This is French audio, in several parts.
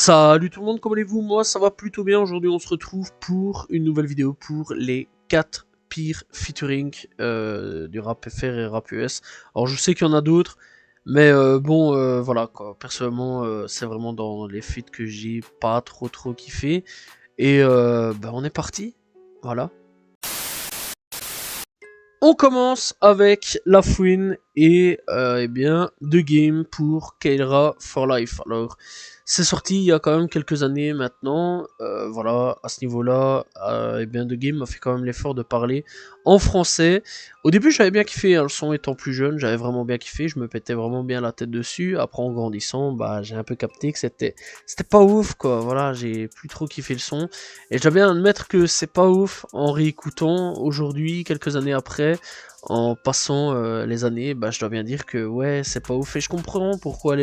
Salut tout le monde, comment allez-vous? Moi ça va plutôt bien. Aujourd'hui on se retrouve pour une nouvelle vidéo pour les 4 pires featuring du rap FR et rap US. Alors je sais qu'il y en a d'autres, mais voilà quoi. Personnellement c'est vraiment dans les feats que j'ai pas trop kiffé. Et on est parti, voilà. On commence avec La Fouine et The Game pour Kaira for Life. Alors, c'est sorti il y a quand même quelques années maintenant. Voilà, à ce niveau-là, The Game a fait quand même l'effort de parler en français. Au début, j'avais bien kiffé, hein, le son étant plus jeune, j'avais vraiment bien kiffé, je me pétais vraiment bien la tête dessus. Après, en grandissant, j'ai un peu capté que c'était pas ouf, quoi. Voilà, j'ai plus trop kiffé le son. Et je dois bien admettre que c'est pas ouf en réécoutant aujourd'hui, quelques années après. En passant les années, je dois bien dire que ouais, c'est pas ouf. Et je comprends pourquoi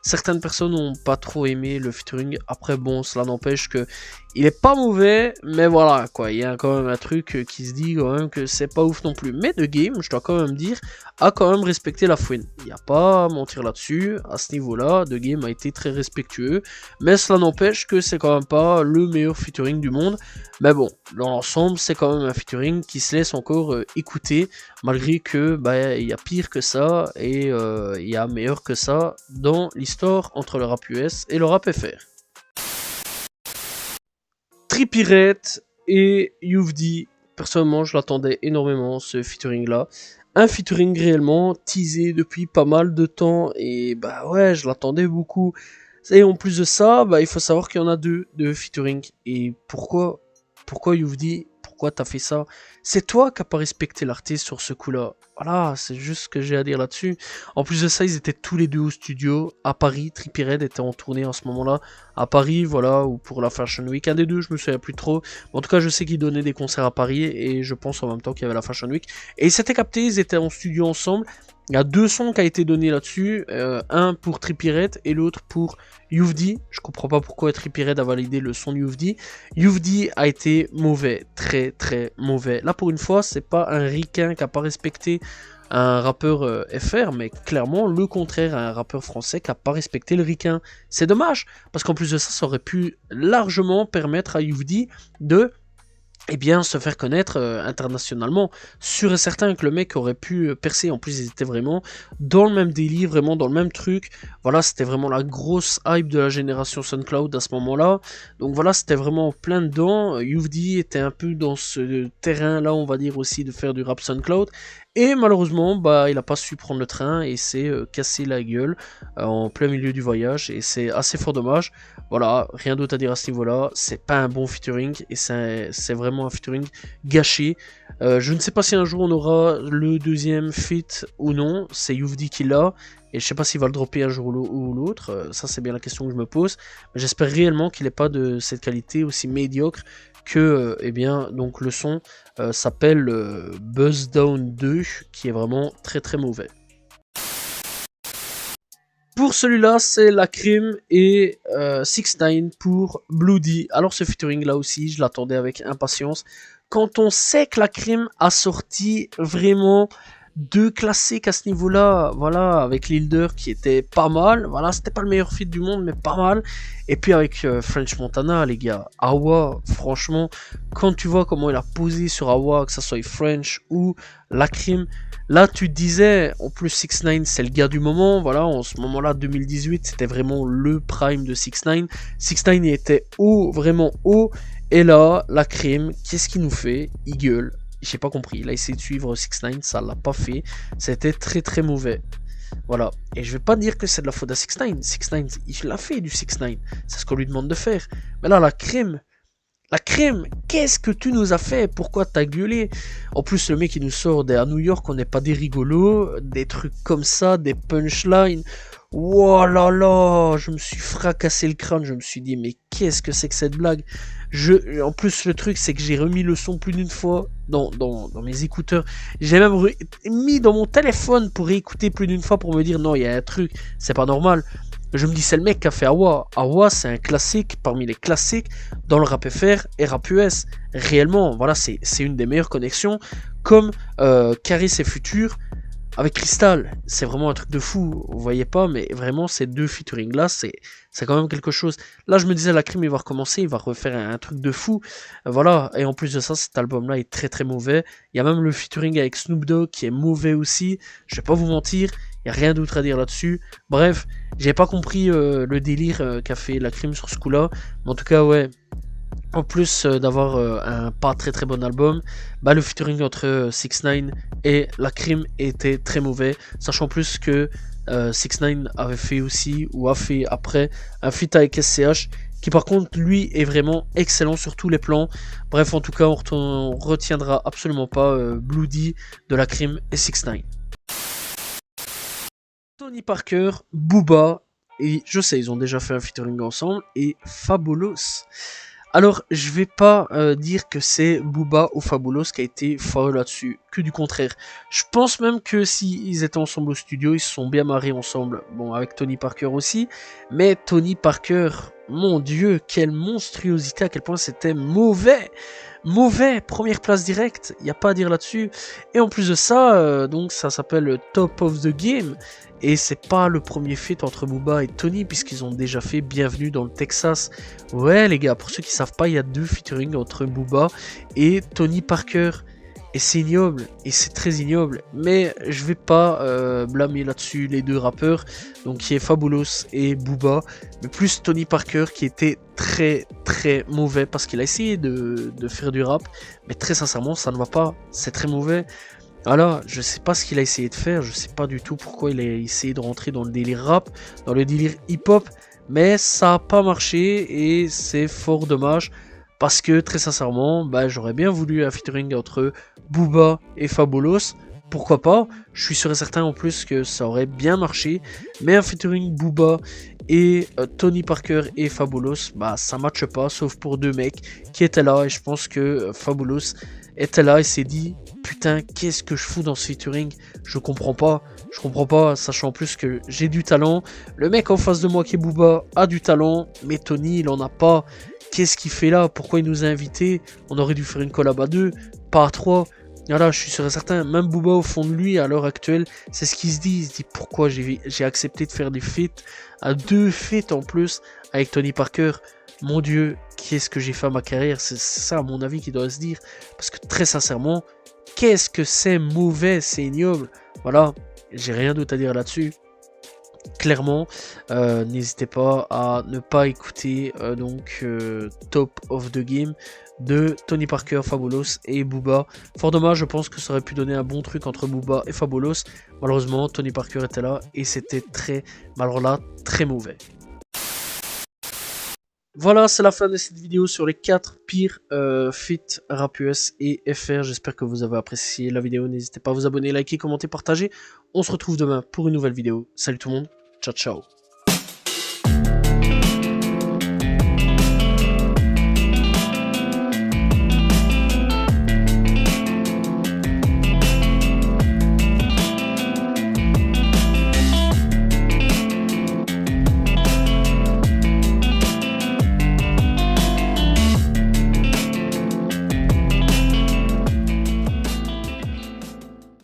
certaines personnes n'ont pas trop aimé le featuring. Après bon, cela n'empêche que il est pas mauvais, mais voilà quoi, il y a quand même un truc qui se dit quand même que c'est pas ouf non plus. Mais The Game, je dois quand même dire, a quand même respecté La Fouine. Il n'y a pas à mentir là-dessus. À ce niveau-là, The Game a été très respectueux, mais cela n'empêche que c'est quand même pas le meilleur featuring du monde. Mais bon, dans l'ensemble, c'est quand même un featuring qui se laisse encore écouter, malgré que il y a pire que ça et il y a meilleur que ça dans l'histoire entre le rap US et le rap FR. Trippie Redd et Youf D, personnellement je l'attendais énormément ce featuring là. Un featuring réellement teasé depuis pas mal de temps et ouais, je l'attendais beaucoup. Et en plus de ça, il faut savoir qu'il y en a deux de featuring. Et pourquoi Youf D, pourquoi t'as fait ça? C'est toi qui n'as pas respecté l'artiste sur ce coup-là. Voilà, c'est juste ce que j'ai à dire là-dessus. En plus de ça, ils étaient tous les deux au studio à Paris. Trippie Redd était en tournée en ce moment-là à Paris, voilà, ou pour la Fashion Week. Un des deux, je me souviens plus trop. En tout cas, je sais qu'ils donnaient des concerts à Paris et je pense en même temps qu'il y avait la Fashion Week. Et ils s'étaient captés, ils étaient en studio ensemble. Il y a deux sons qui ont été donnés là-dessus, un pour Trippie Redd et l'autre pour Youf D. Je comprends pas pourquoi Trippie Redd a validé le son de Youf D. Youf D a été mauvais, très mauvais. Là pour une fois, c'est pas un ricain qui a pas respecté un rappeur FR, mais clairement le contraire à un rappeur français qui a pas respecté le ricain. C'est dommage, parce qu'en plus de ça, ça aurait pu largement permettre à Youf D de se faire connaître internationalement. Sûr et certain que le mec aurait pu percer. En plus, ils étaient vraiment dans le même délire, vraiment dans le même truc. Voilà, c'était vraiment la grosse hype de la génération SoundCloud à ce moment-là. Donc voilà, c'était vraiment plein dedans. Youf D était un peu dans ce terrain-là, on va dire aussi, de faire du rap SoundCloud. Et malheureusement, il n'a pas su prendre le train et s'est cassé la gueule en plein milieu du voyage. Et c'est assez fort dommage. Voilà, rien d'autre à dire à ce niveau-là. C'est pas un bon featuring et c'est vraiment un featuring gâché. Je ne sais pas si un jour on aura le deuxième feat ou non. C'est Youf D qui l'a. Et je sais pas s'il va le dropper un jour ou l'autre. Ça, c'est bien la question que je me pose. Mais j'espère réellement qu'il n'ait pas de cette qualité aussi médiocre que donc le son s'appelle Buzz Down 2, qui est vraiment très mauvais. Pour celui-là, c'est La Crime et 6ix9ine pour Bloody. Alors ce featuring là aussi, je l'attendais avec impatience. Quand on sait que La Crime a sorti vraiment deux classiques à ce niveau-là, voilà, avec Lil Durk qui était pas mal, voilà, c'était pas le meilleur feat du monde, mais pas mal. Et puis avec French Montana, les gars, Awa, franchement, quand tu vois comment il a posé sur Awa, que ça soit French ou La Crime, là tu te disais, en plus 6ix9ine c'est le gars du moment, voilà, en ce moment-là, 2018, c'était vraiment le prime de 6ix9ine. 6ix9ine il était haut, vraiment haut, et là, La Crime, qu'est-ce qu'il nous fait? Il gueule. J'ai pas compris, il a essayé de suivre 6ix9ine, ça l'a pas fait, c'était très mauvais. Voilà, et je vais pas dire que c'est de la faute à 6ix9ine, 6ix9ine, il a fait du 6ix9ine, c'est ce qu'on lui demande de faire. Mais là, La Crime, qu'est-ce que tu nous as fait? Pourquoi t'as gueulé? En plus, le mec il nous sort à New York, on n'est pas des rigolos, des trucs comme ça, des punchlines. Oh là là, je me suis fracassé le crâne, je me suis dit mais qu'est-ce que c'est que cette blague? En plus le truc c'est que j'ai remis le son plus d'une fois dans mes écouteurs, j'ai même mis dans mon téléphone pour réécouter plus d'une fois pour me dire non il y a un truc, c'est pas normal. Je me dis c'est le mec qui a fait Awa. Awa c'est un classique parmi les classiques dans le rap FR et rap US. Réellement, voilà, c'est une des meilleures connexions comme Caris et Futur. avec Crystal, c'est vraiment un truc de fou, vous voyez pas, mais vraiment ces deux featuring là, c'est quand même quelque chose. Là je me disais la crime il va recommencer, il va refaire un truc de fou, voilà, et en plus de ça cet album là est très mauvais, il y a même le featuring avec Snoop Dogg qui est mauvais aussi, je vais pas vous mentir, il y a rien d'autre à dire là-dessus, bref, j'ai pas compris le délire qu'a fait la crime sur ce coup là, mais en tout cas ouais. En plus d'avoir un pas très bon album, bah, le featuring entre 6ix9ine et La Crime était très mauvais, sachant plus que 6ix9ine avait fait aussi, ou a fait après, un feat avec SCH, qui par contre lui est vraiment excellent sur tous les plans. Bref, en tout cas, on retiendra absolument pas Bloody de La Crime et 6ix9ine. Tony Parker, Booba, et je sais, ils ont déjà fait un featuring ensemble, et Fabolous. Alors, je vais pas dire que c'est Booba ou Fabolous qui a été foireux là-dessus, que du contraire. Je pense même que s'ils étaient ensemble au studio, ils se sont bien marrés ensemble. Bon, avec Tony Parker aussi, mais Tony Parker, mon Dieu, quelle monstruosité, à quel point c'était mauvais. Mauvais, première place directe, il n'y a pas à dire là-dessus. Et en plus de ça, donc ça s'appelle Top of the Game. Et c'est pas le premier feat entre Booba et Tony, puisqu'ils ont déjà fait Bienvenue dans le Texas. Ouais les gars, pour ceux qui savent pas, il y a deux featuring entre Booba et Tony Parker. Et c'est ignoble, et c'est très ignoble. Mais je vais pas blâmer là-dessus les deux rappeurs, donc qui est Fabolous et Booba, mais plus Tony Parker qui était très mauvais, parce qu'il a essayé de faire du rap, mais très sincèrement ça ne va pas, c'est très mauvais. Alors, je sais pas ce qu'il a essayé de faire, je sais pas du tout pourquoi il a essayé de rentrer dans le délire rap, dans le délire hip-hop, mais ça a pas marché et c'est fort dommage parce que très sincèrement, bah, j'aurais bien voulu un featuring entre Booba et Fabolous, pourquoi pas, je suis sûr et certain en plus que ça aurait bien marché, mais un featuring Booba et Tony Parker et Fabolous, bah ça matche pas, sauf pour deux mecs qui étaient là et je pense que Fabolous était là et s'est dit putain qu'est-ce que je fous dans ce featuring, je comprends pas, sachant en plus que j'ai du talent, le mec en face de moi qui est Booba a du talent, mais Tony il en a pas, qu'est-ce qu'il fait là, pourquoi il nous a invités, on aurait dû faire une collab à deux, pas à trois. Voilà, je suis sûr et certain, même Booba au fond de lui à l'heure actuelle, c'est ce qu'il se dit, il se dit pourquoi j'ai accepté de faire des feats, à deux feats en plus avec Tony Parker. Mon Dieu, qu'est-ce que j'ai fait à ma carrière, c'est ça à mon avis qu'il doit se dire, parce que très sincèrement, qu'est-ce que c'est mauvais, c'est ignoble, voilà, j'ai rien d'autre à dire là-dessus. Clairement, n'hésitez pas à ne pas écouter Top of the Game de Tony Parker, Fabolous et Booba. Fort dommage, je pense que ça aurait pu donner un bon truc entre Booba et Fabolous. Malheureusement, Tony Parker était là et c'était très mauvais. Voilà, c'est la fin de cette vidéo sur les 4 pires feats rap US et FR. J'espère que vous avez apprécié la vidéo. N'hésitez pas à vous abonner, liker, commenter, partager. On se retrouve demain pour une nouvelle vidéo. Salut tout le monde, ciao ciao.